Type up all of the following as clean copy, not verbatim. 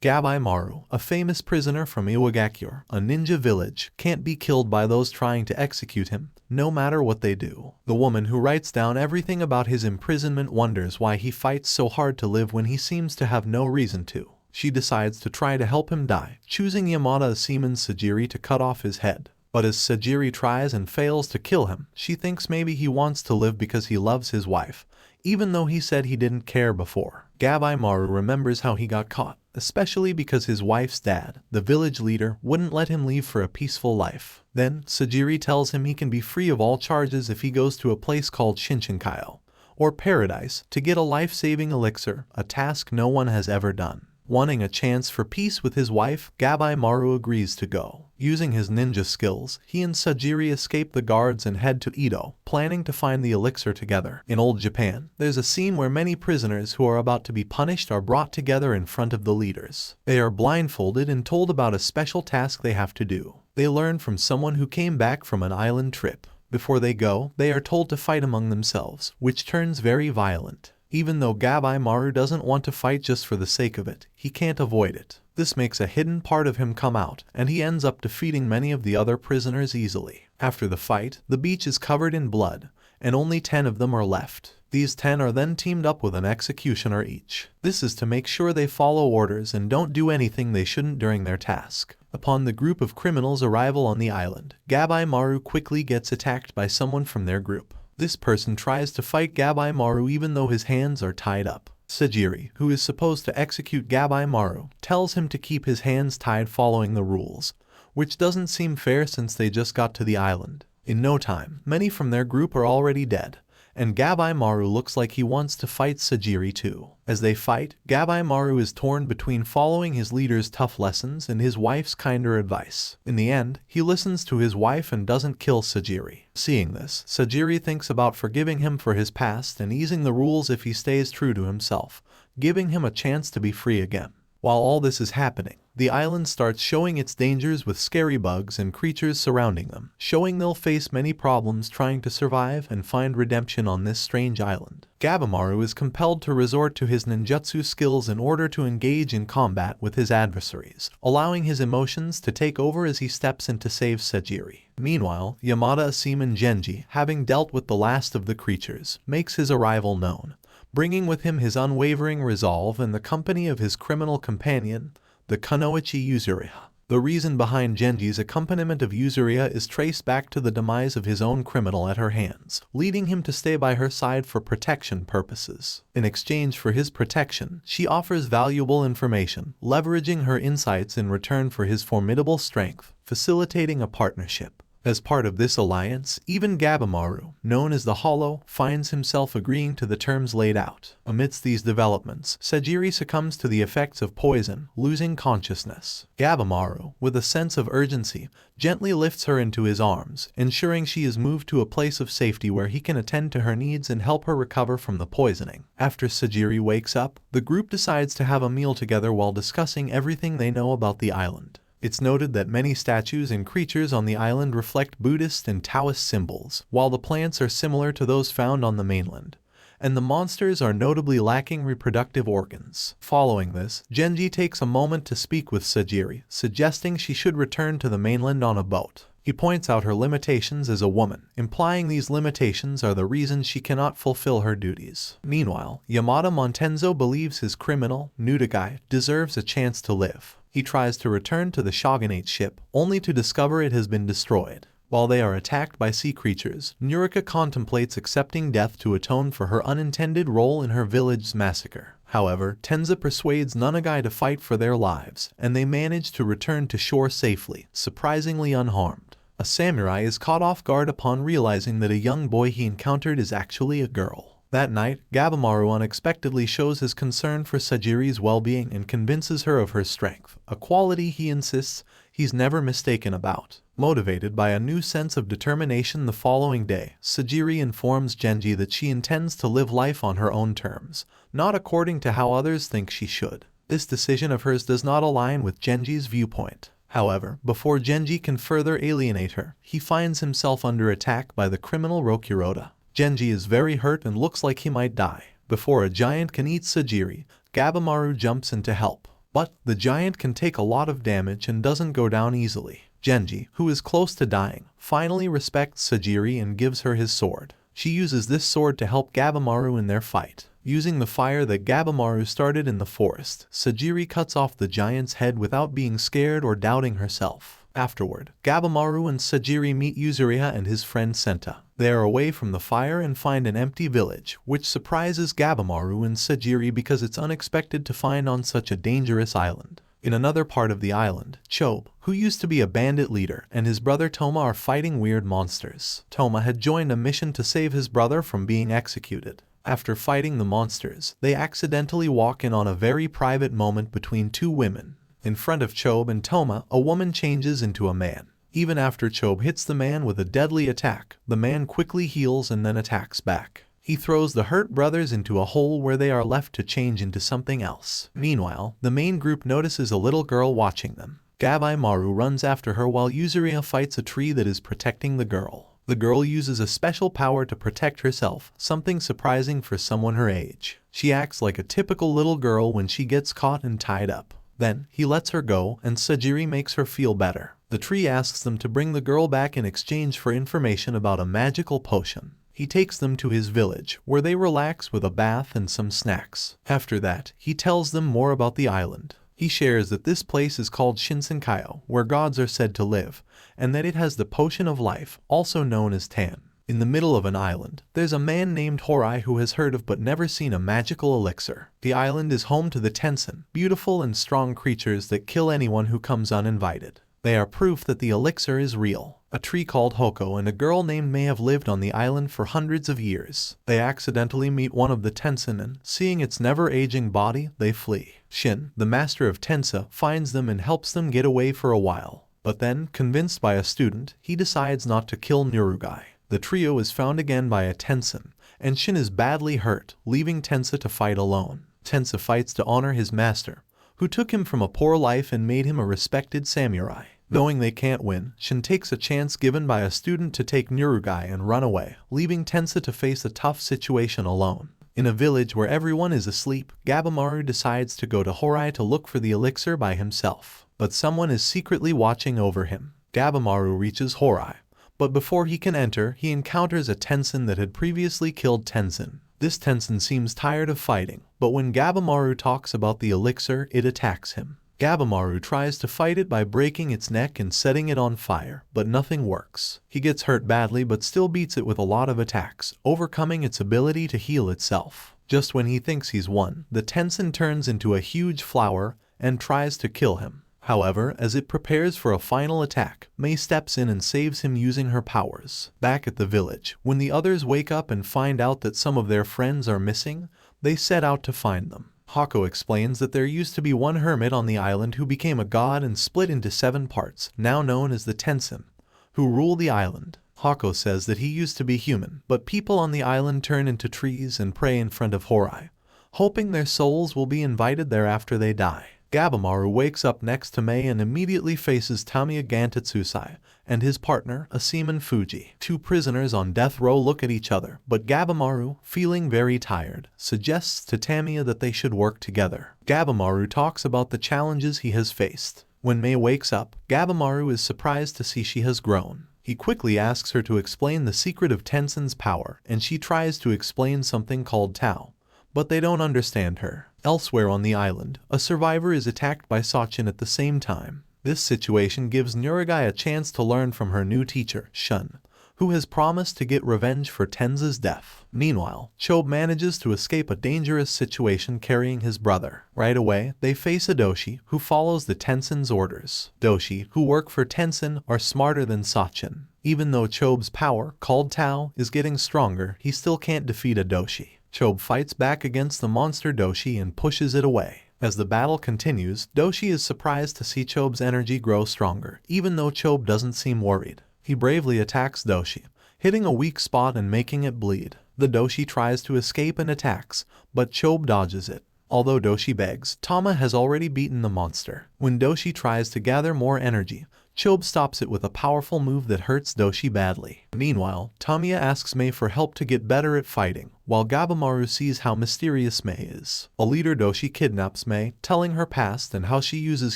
Gabimaru, a famous prisoner from Iwagakure, a ninja village, can't be killed by those trying to execute him, no matter what they do. The woman who writes down everything about his imprisonment wonders why he fights so hard to live when he seems to have no reason to. She decides to try to help him die, choosing Yamada Asaemon's Sagiri to cut off his head. But as Sagiri tries and fails to kill him, she thinks maybe he wants to live because he loves his wife, even though he said he didn't care before. Gabimaru remembers how he got caught, especially because his wife's dad, the village leader, wouldn't let him leave for a peaceful life. Then, Sagiri tells him he can be free of all charges if he goes to a place called Shinsekyo, or Paradise, to get a life-saving elixir, a task no one has ever done. Wanting a chance for peace with his wife, Gabimaru agrees to go. Using his ninja skills, he and Sagiri escape the guards and head to Edo, planning to find the elixir together. In old Japan, there's a scene where many prisoners who are about to be punished are brought together in front of the leaders. They are blindfolded and told about a special task they have to do. They learn from someone who came back from an island trip. Before they go, they are told to fight among themselves, which turns very violent. Even though Gabimaru doesn't want to fight just for the sake of it, he can't avoid it. This makes a hidden part of him come out, and he ends up defeating many of the other prisoners easily. After the fight, the beach is covered in blood, and only 10 of them are left. These 10 are then teamed up with an executioner each. This is to make sure they follow orders and don't do anything they shouldn't during their task. Upon the group of criminals' arrival on the island, Gabimaru quickly gets attacked by someone from their group. This person tries to fight Gabimaru even though his hands are tied up. Sagiri, who is supposed to execute Gabimaru, tells him to keep his hands tied following the rules, which doesn't seem fair since they just got to the island. In no time, many from their group are already dead, and Gabimaru looks like he wants to fight Sagiri too. As they fight, Gabimaru is torn between following his leader's tough lessons and his wife's kinder advice. In the end, he listens to his wife and doesn't kill Sagiri. Seeing this, Sagiri thinks about forgiving him for his past and easing the rules if he stays true to himself, giving him a chance to be free again. While all this is happening, the island starts showing its dangers with scary bugs and creatures surrounding them, showing they'll face many problems trying to survive and find redemption on this strange island. Gabimaru is compelled to resort to his ninjutsu skills in order to engage in combat with his adversaries, allowing his emotions to take over as he steps in to save Sagiri. Meanwhile, Yamada Asaemon Genji, having dealt with the last of the creatures, makes his arrival known, bringing with him his unwavering resolve and the company of his criminal companion, the Kunoichi Yuzuriha. The reason behind Genji's accompaniment of Yuzuriha is traced back to the demise of his own criminal at her hands, leading him to stay by her side for protection purposes. In exchange for his protection, she offers valuable information, leveraging her insights in return for his formidable strength, facilitating a partnership. As part of this alliance, even Gabimaru, known as the Hollow, finds himself agreeing to the terms laid out. Amidst these developments, Sagiri succumbs to the effects of poison, losing consciousness. Gabimaru, with a sense of urgency, gently lifts her into his arms, ensuring she is moved to a place of safety where he can attend to her needs and help her recover from the poisoning. After Sagiri wakes up, the group decides to have a meal together while discussing everything they know about the island. It's noted that many statues and creatures on the island reflect Buddhist and Taoist symbols, while the plants are similar to those found on the mainland, and the monsters are notably lacking reproductive organs. Following this, Genji takes a moment to speak with Sagiri, suggesting she should return to the mainland on a boat. He points out her limitations as a woman, implying these limitations are the reason she cannot fulfill her duties. Meanwhile, Yamada Montenzo believes his criminal, Nudagai, deserves a chance to live. He tries to return to the shogunate ship, only to discover it has been destroyed. While they are attacked by sea creatures, Nurika contemplates accepting death to atone for her unintended role in her village's massacre. However, Tenza persuades Nunagai to fight for their lives, and they manage to return to shore safely, surprisingly unharmed. A samurai is caught off guard upon realizing that a young boy he encountered is actually a girl. That night, Gabimaru unexpectedly shows his concern for Sagiri's well-being and convinces her of her strength, a quality he insists he's never mistaken about. Motivated by a new sense of determination the following day, Sagiri informs Genji that she intends to live life on her own terms, not according to how others think she should. This decision of hers does not align with Genji's viewpoint. However, before Genji can further alienate her, he finds himself under attack by the criminal Rokuroda. Genji is very hurt and looks like he might die. Before a giant can eat Sagiri, Gabimaru jumps in to help. But the giant can take a lot of damage and doesn't go down easily. Genji, who is close to dying, finally respects Sagiri and gives her his sword. She uses this sword to help Gabimaru in their fight. Using the fire that Gabimaru started in the forest, Sagiri cuts off the giant's head without being scared or doubting herself. Afterward, Gabimaru and Sagiri meet Yuzuriha and his friend Senta. They are away from the fire and find an empty village, which surprises Gabimaru and Sagiri because it's unexpected to find on such a dangerous island. In another part of the island, Chobe, who used to be a bandit leader, and his brother Toma are fighting weird monsters. Toma had joined a mission to save his brother from being executed. After fighting the monsters, they accidentally walk in on a very private moment between two women. In front of Chobe and Toma, a woman changes into a man. Even after Chobe hits the man with a deadly attack, the man quickly heals and then attacks back. He throws the hurt brothers into a hole where they are left to change into something else. Meanwhile, the main group notices a little girl watching them. Gabimaru runs after her while Yuzuriha fights a tree that is protecting the girl. The girl uses a special power to protect herself, something surprising for someone her age. She acts like a typical little girl when she gets caught and tied up. Then, he lets her go, and Sagiri makes her feel better. The tree asks them to bring the girl back in exchange for information about a magical potion. He takes them to his village, where they relax with a bath and some snacks. After that, he tells them more about the island. He shares that this place is called Shinsekyo, where gods are said to live, and that it has the potion of life, also known as Tan. In the middle of an island, there's a man named Horai who has heard of but never seen a magical elixir. The island is home to the Tensen, beautiful and strong creatures that kill anyone who comes uninvited. They are proof that the elixir is real. A tree called Hoko and a girl named May have lived on the island for hundreds of years. They accidentally meet one of the Tensen and, seeing its never-aging body, they flee. Shin, the master of Tensa, finds them and helps them get away for a while. But then, convinced by a student, he decides not to kill Nurugai. The trio is found again by a Tensen, and Shin is badly hurt, leaving Tensa to fight alone. Tensa fights to honor his master, who took him from a poor life and made him a respected samurai. Knowing they can't win, Shin takes a chance given by a student to take Nurugai and run away, leaving Tensa to face a tough situation alone. In a village where everyone is asleep, Gabimaru decides to go to Horai to look for the elixir by himself. But someone is secretly watching over him. Gabimaru reaches Horai, but before he can enter, he encounters a Tensen that had previously killed Tensen. This Tensen seems tired of fighting, but when Gabimaru talks about the elixir, it attacks him. Gabimaru tries to fight it by breaking its neck and setting it on fire, but nothing works. He gets hurt badly but still beats it with a lot of attacks, overcoming its ability to heal itself. Just when he thinks he's won, the Tensen turns into a huge flower and tries to kill him. However, as it prepares for a final attack, Mei steps in and saves him using her powers. Back at the village, when the others wake up and find out that some of their friends are missing, they set out to find them. Hako explains that there used to be one hermit on the island who became a god and split into 7 parts, now known as the Tensen, who rule the island. Hako says that he used to be human, but people on the island turn into trees and pray in front of Horai, hoping their souls will be invited there after they die. Gabimaru wakes up next to Mei and immediately faces Tamiya Gantetsusai and his partner, Asaemon Fuji. 2 prisoners on death row look at each other, but Gabimaru, feeling very tired, suggests to Tamiya that they should work together. Gabimaru talks about the challenges he has faced. When Mei wakes up, Gabimaru is surprised to see she has grown. He quickly asks her to explain the secret of Tensen's power, and she tries to explain something called Tao, but they don't understand her. Elsewhere on the island, a survivor is attacked by Sachin at the same time. This situation gives Nurugai a chance to learn from her new teacher, Shun, who has promised to get revenge for Tenza's death. Meanwhile, Chobe manages to escape a dangerous situation carrying his brother. Right away, they face a Doshi, who follows the Tensen's orders. Doshi, who work for Tensen, are smarter than Sachin. Even though Chobe's power, called Tao, is getting stronger, he still can't defeat a Doshi. Chobe fights back against the monster Doshi and pushes it away. As the battle continues, Doshi is surprised to see Chobe's energy grow stronger, even though Chobe doesn't seem worried. He bravely attacks Doshi, hitting a weak spot and making it bleed. The Doshi tries to escape and attacks, but Chobe dodges it. Although Doshi begs, Tama has already beaten the monster. When Doshi tries to gather more energy, Chobe stops it with a powerful move that hurts Doshi badly. Meanwhile, Tamiya asks Mei for help to get better at fighting, while Gabimaru sees how mysterious Mei is. A leader Doshi kidnaps Mei, telling her past and how she uses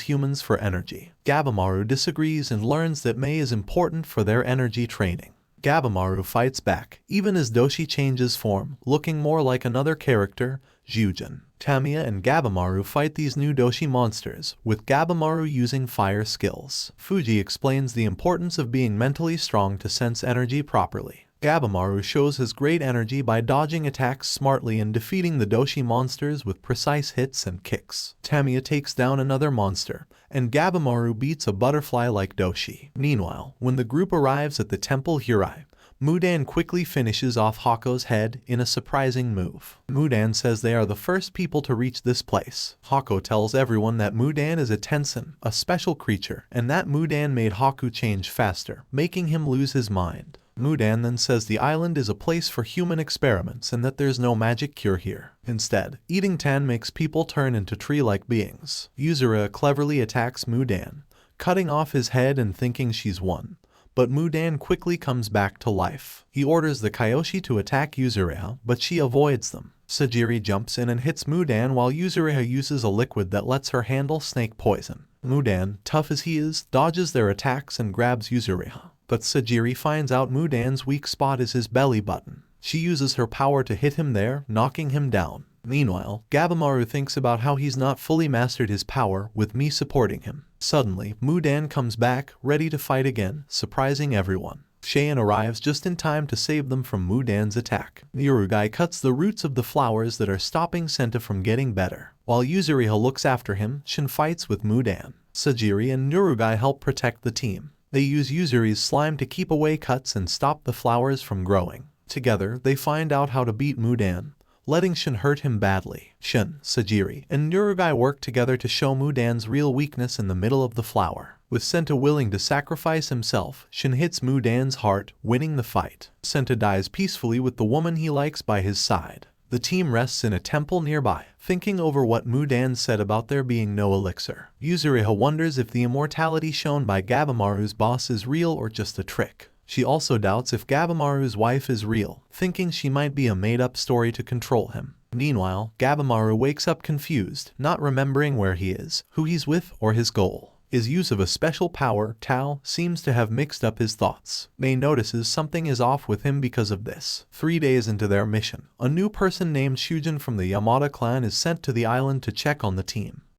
humans for energy. Gabimaru disagrees and learns that Mei is important for their energy training. Gabimaru fights back, even as Doshi changes form, looking more like another character, Jujin. Tamiya and Gabimaru fight these new Doshi monsters, with Gabimaru using fire skills. Fuji explains the importance of being mentally strong to sense energy properly. Gabimaru shows his great energy by dodging attacks smartly and defeating the Doshi monsters with precise hits and kicks. Tamiya takes down another monster, and Gabimaru beats a butterfly like Doshi. Meanwhile, when the group arrives at the Temple Hurai, Mudan quickly finishes off Hako's head in a surprising move. Mudan says they are the first people to reach this place. Hako tells everyone that Mudan is a Tensen, a special creature, and that Mudan made Haku change faster, making him lose his mind. Mudan then says the island is a place for human experiments and that there's no magic cure here. Instead, eating tan makes people turn into tree-like beings. Yuzura cleverly attacks Mudan, cutting off his head and thinking she's won. But Mudan quickly comes back to life. He orders the Kyoshi to attack Yuzuriha, but she avoids them. Sagiri jumps in and hits Mudan while Yuzuriha uses a liquid that lets her handle snake poison. Mudan, tough as he is, dodges their attacks and grabs Yuzuriha. But Sagiri finds out Mudan's weak spot is his belly button. She uses her power to hit him there, knocking him down. Meanwhile, Gabimaru thinks about how he's not fully mastered his power, with me supporting him. Suddenly, Mudan comes back, ready to fight again, surprising everyone. Cheyenne arrives just in time to save them from Mudan's attack. Yurugai cuts the roots of the flowers that are stopping Senta from getting better. While Yuzuriha looks after him, Shin fights with Mudan. Sagiri and Yurugai help protect the team. They use Yuzuri's slime to keep away cuts and stop the flowers from growing. Together, they find out how to beat Mudan, letting Shin hurt him badly. Shin, Sagiri, and Yurugai work together to show Mudan's real weakness in the middle of the flower. With Senta willing to sacrifice himself, Shin hits Mudan's heart, winning the fight. Senta dies peacefully with the woman he likes by his side. The team rests in a temple nearby, thinking over what Mudan said about there being no elixir. Yuzuriha wonders if the immortality shown by Gabimaru's boss is real or just a trick. She also doubts if Gabimaru's wife is real, thinking she might be a made-up story to control him. Meanwhile, Gabimaru wakes up confused, not remembering where he is, who he's with, or his goal. His use of a special power, Tao, seems to have mixed up his thoughts. Mei notices something is off with him because of this. 3 days into their mission, a new person named Shujin from the Yamada clan is sent to the island to check on the team.